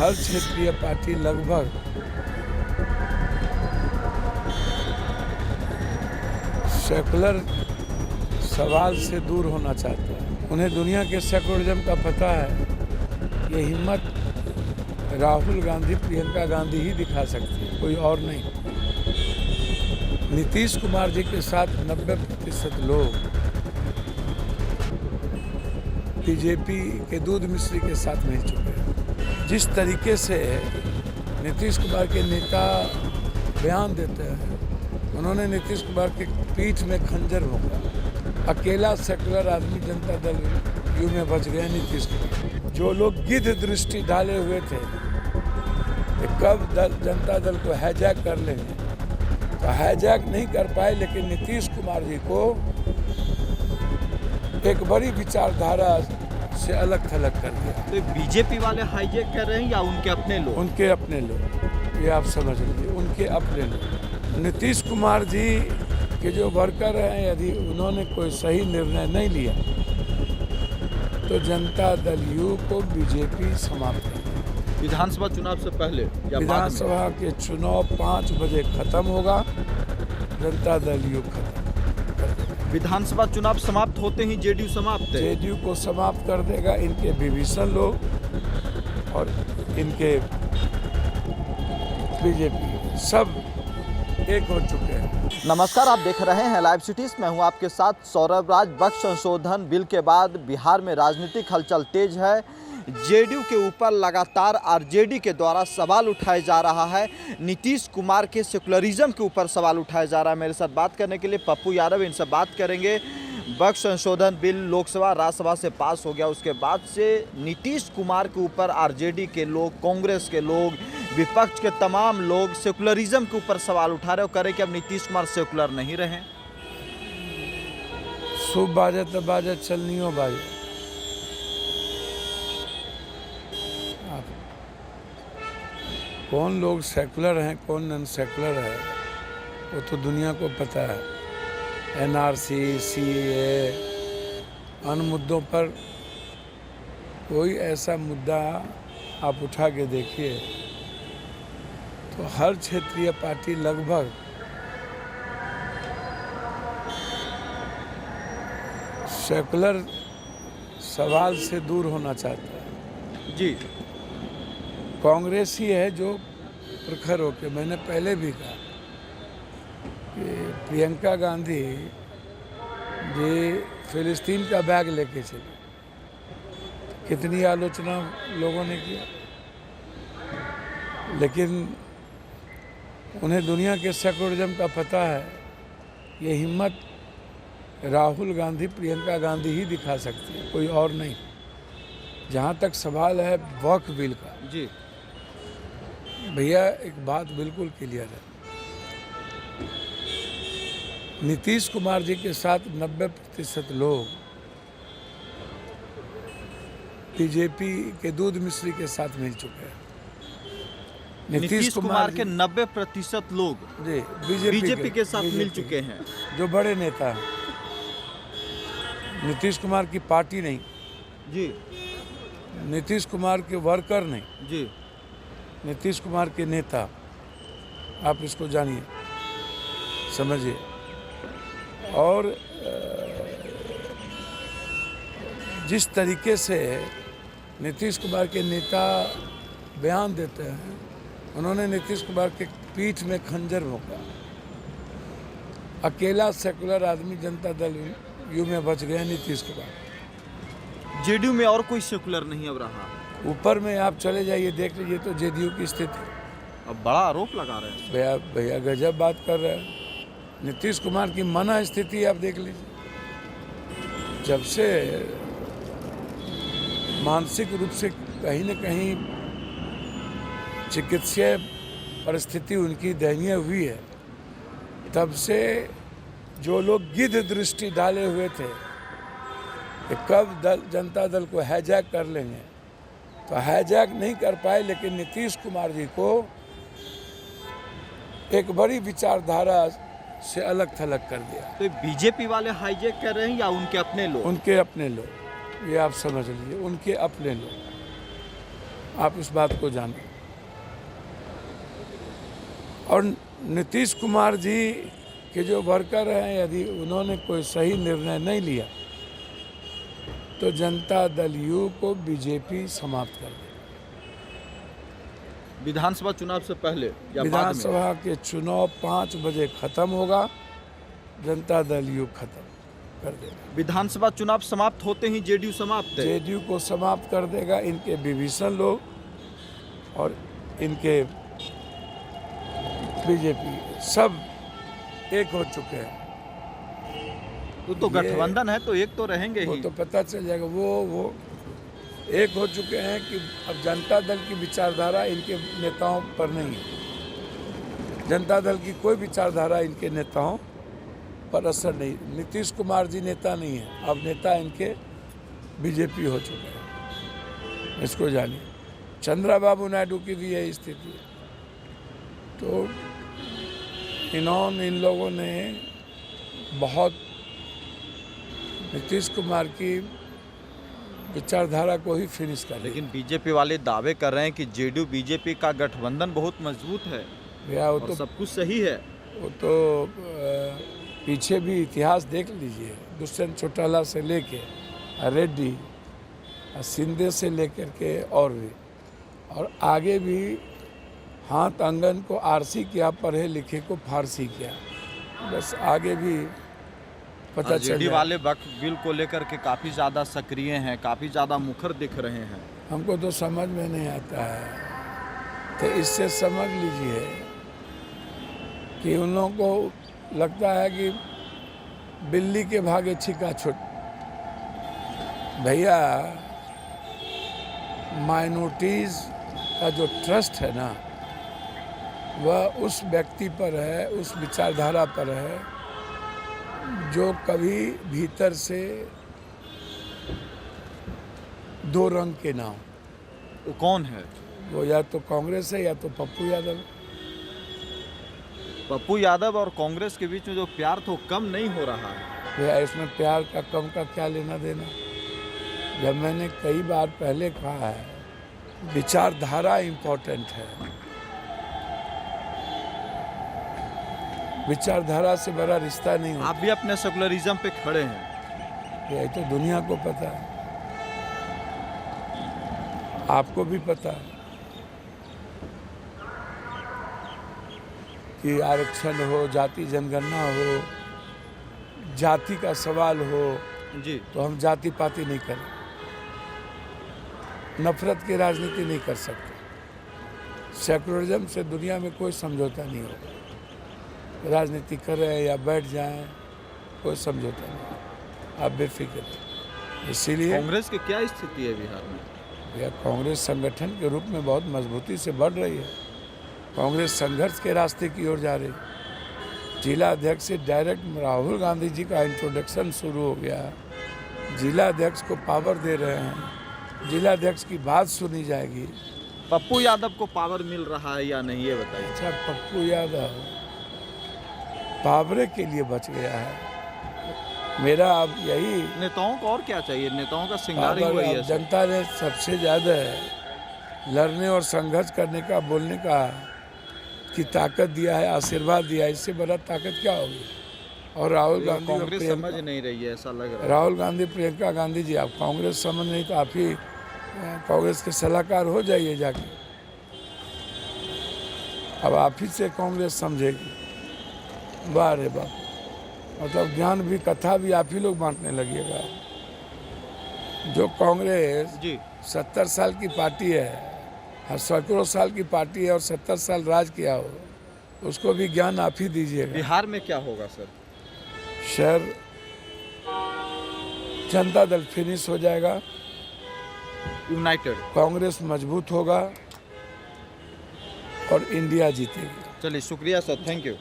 हर क्षेत्रीय पार्टी लगभग सेकुलर सवाल से दूर होना चाहते हैं। उन्हें दुनिया के सेकुलरिज्म का पता है। ये हिम्मत राहुल गांधी, प्रियंका गांधी ही दिखा सकती है, कोई और नहीं। नीतीश कुमार जी के साथ 90% लोग बीजेपी के दूध मिश्री के साथ मिल चुके हैं। जिस तरीके से नीतीश कुमार के नेता बयान देते हैं, उन्होंने नीतीश कुमार के पीठ में खंजर भोंका। अकेला सेकुलर आदमी जनता दल यू में बच गए नीतीश कुमार। जो लोग गिद्ध दृष्टि डाले हुए थे कि कब जनता दल को हाईजैक कर लेंगे, तो हाईजैक नहीं कर पाए, लेकिन नीतीश कुमार जी को एक बड़ी विचारधारा से अलग थलग कर दिया। तो बीजेपी वाले हाईजैक कर रहे हैं या उनके अपने लोग? उनके अपने लोग, ये आप समझ लीजिए, उनके अपने लोग। नीतीश कुमार जी के जो वर्कर हैं, यदि उन्होंने कोई सही निर्णय नहीं लिया तो जनता दल यू को बीजेपी समाप्त करेगी। विधानसभा चुनाव से पहले या विधानसभा के चुनाव 5 बजे खत्म होगा, जनता दल यू खत्म। विधानसभा चुनाव समाप्त होते ही जेडीयू समाप्त है। जेडीयू को समाप्त कर देगा। इनके विभीषण लोग और इनके बीजेपी सब एक हो चुके हैं। नमस्कार, आप देख रहे हैं लाइव सिटीज। मैं हूं आपके साथ सौरभ राज। वक्फ संशोधन बिल के बाद बिहार में राजनीतिक हलचल तेज है। जेडीयू के ऊपर लगातार आरजेडी के द्वारा सवाल उठाया जा रहा है। नीतीश कुमार के सेकुलरिज्म के ऊपर सवाल उठाया जा रहा है। मेरे साथ बात करने के लिए पप्पू यादव, इनसे बात करेंगे। वक्फ संशोधन बिल लोकसभा राज्यसभा से पास हो गया, उसके बाद से नीतीश कुमार के ऊपर आरजेडी के लोग, कांग्रेस के लोग, विपक्ष के तमाम लोग सेकुलरिज्म के ऊपर सवाल उठा रहे हो, करे कि अब नीतीश कुमार सेकुलर नहीं रहे। शुभ बाजे तो बाजे, चलनियो बाजे। कौन लोग सेकुलर हैं, कौन नॉन सेकुलर है, वो तो दुनिया को पता है। एनआरसी, सीएए, अन्य मुद्दों पर कोई ऐसा मुद्दा आप उठा के देखिए तो हर क्षेत्रीय पार्टी लगभग सेकुलर सवाल से दूर होना चाहता है। जी, कांग्रेस ही है जो प्रखर होकर, मैंने पहले भी कहा कि प्रियंका गांधी जी फिलिस्तीन का बैग लेके चली, कितनी आलोचना लोगों ने किया, लेकिन उन्हें दुनिया के सेकुलरिज्म का पता है। ये हिम्मत राहुल गांधी, प्रियंका गांधी ही दिखा सकती है, कोई और नहीं। जहाँ तक सवाल है वक्फ बिल का, जी भैया एक बात बिल्कुल क्लियर है। नीतीश कुमार जी के साथ 90% लोग बीजेपी के दूध मिश्री के साथ मिल चुके हैं। नीतीश कुमार के 90% लोग जी बीजेपी के साथ मिल चुके हैं। जो बड़े नेता हैं, नीतीश कुमार की पार्टी नहीं, जी नीतीश कुमार के वर्कर नहीं, जी नीतीश कुमार के नेता, आप इसको जानिए, समझिए। और जिस तरीके से नीतीश कुमार के नेता बयान देते हैं, उन्होंने नीतीश कुमार के पीठ में खंजर भोंका। अकेला सेकुलर आदमी जनता दल यू में बच गए नीतीश कुमार। जेडीयू में और कोई सेकुलर नहीं अब रहा। ऊपर में आप चले जाइए, देख लीजिए तो जेडीयू की स्थिति। अब बड़ा आरोप लगा रहे हैं भैया गजब बात कर रहे हैं। नीतीश कुमार की मना स्थिति आप देख लीजिए। जब से मानसिक रूप से कहीं न कहीं चिकित्सीय परिस्थिति उनकी दयनीय हुई है, तब से जो लोग गिद्ध दृष्टि डाले हुए थे कि कब जनता दल को हाईजैक कर लेंगे, तो हाईजैक नहीं कर पाए, लेकिन नीतीश कुमार जी को एक बड़ी विचारधारा से अलग थलग कर दिया। तो बीजेपी वाले हाईजैक कर रहे हैं या उनके अपने लोग? उनके अपने लोग, ये आप समझ लीजिए, उनके अपने लोग। आप इस बात को जानें। और नीतीश कुमार जी के जो वर्कर हैं, यदि उन्होंने कोई सही निर्णय नहीं लिया तो जनता दल यू को बीजेपी समाप्त कर देगी। विधानसभा चुनाव से पहले या बाद में? विधानसभा के चुनाव 5 बजे खत्म होगा, जनता दल यू खत्म कर देगा। विधानसभा चुनाव समाप्त होते ही जेडीयू समाप्त है। जेडीयू को समाप्त कर देगा। इनके विभीषण लोग और इनके बीजेपी सब एक हो चुके हैं। तो गठबंधन है तो एक तो रहेंगे वो ही। तो पता चल जाएगा। वो एक हो चुके हैं कि अब जनता दल की विचारधारा इनके नेताओं पर नहीं है। जनता दल की कोई विचारधारा इनके नेताओं पर असर नहीं। नीतीश कुमार जी नेता नहीं है, अब नेता इनके बीजेपी हो चुके हैं, इसको जानिए। चंद्रबाबू नायडू की भी यही स्थिति है। तो इन लोगों ने बहुत नीतीश कुमार की विचारधारा को ही फिनिश कर। लेकिन बीजेपी वाले दावे कर रहे हैं कि जेडीयू बीजेपी का गठबंधन बहुत मजबूत है या वो और तो सब कुछ सही है। वो तो पीछे भी इतिहास देख लीजिए। दुष्यंत चौटाला से लेके रेड्डी, सिंधे से लेकर के और भी, और आगे भी हाथ आंगन को आरसी किया, पढ़े लिखे को फारसी किया। बस आगे भी पता चल जेडीयू जाए। वाले वक्फ बिल को लेकर के काफ़ी ज़्यादा सक्रिय हैं, काफ़ी ज़्यादा मुखर दिख रहे हैं। हमको तो समझ में नहीं आता है। तो इससे समझ लीजिए कि उन लोगों को लगता है कि बिल्ली के भागे छिका छुट। भैया, माइनॉरिटीज़ का जो ट्रस्ट है ना, वह उस व्यक्ति पर है, उस विचारधारा पर है जो कभी भीतर से दो रंग के ना हो। वो कौन है? वो या तो कांग्रेस है या तो पप्पू यादव। पप्पू यादव और कांग्रेस के बीच में जो प्यार था वो कम नहीं हो रहा है। भैया, इसमें प्यार का कम का क्या लेना देना। जब मैंने कई बार पहले कहा है, विचारधारा इम्पोर्टेंट है। विचारधारा से बड़ा रिश्ता नहीं होता। आप भी अपने सेकुलरिज्म पे खड़े हैं। यही तो दुनिया को पता है, आपको भी पता है कि आरक्षण हो, जाति जनगणना हो, जाति का सवाल हो, जी, तो हम जाति पाति नहीं करें, नफरत की राजनीति नहीं कर सकते। सेकुलरिज्म से दुनिया में कोई समझौता नहीं होगा। राजनीति करें या बैठ जाएं, कोई समझौता नहीं। आप बेफिक्र हैं। इसीलिए कांग्रेस की क्या स्थिति है बिहार में? यह कांग्रेस संगठन के रूप में बहुत मजबूती से बढ़ रही है। कांग्रेस संघर्ष के रास्ते की ओर जा रही है। जिला अध्यक्ष से डायरेक्ट राहुल गांधी जी का इंट्रोडक्शन शुरू हो गया। जिला अध्यक्ष को पावर दे रहे हैं, जिला अध्यक्ष की बात सुनी जाएगी। पप्पू यादव को पावर मिल रहा है या नहीं, ये बताइए। अच्छा, पप्पू यादव पावरे के लिए बच गया है। मेरा अब यही नेताओं को और क्या चाहिए? नेताओं का सिंगार ही वही है। जनता ने सबसे ज़्यादा लड़ने और संघर्ष करने का, बोलने का की ताकत दिया है, आशीर्वाद दिया है। इससे बड़ा ताकत क्या होगी? और राहुल गांधी कांग्रेस समझ नहीं रही है, ऐसा लग रहा है। राहुल गांधी, प्रियंका गांधी जी, आप कांग्रेस समझ नहीं तो आप ही कांग्रेस के सलाहकार हो जाइए जाके। अब आप ही से कांग्रेस समझेगी। वाह रे बाप, मतलब ज्ञान भी, कथा भी आप ही लोग बांटने लगिएगा। जो कांग्रेस जी 70 साल की पार्टी है, हर सैकड़ों साल की पार्टी है और 70 साल राज किया हो, उसको भी ज्ञान आप ही दीजिएगा। बिहार में क्या होगा सर? शहर जनता दल फिनिश हो जाएगा, यूनाइटेड कांग्रेस मजबूत होगा और इंडिया जीतेगी। चलिए, शुक्रिया सर, थैंक यू।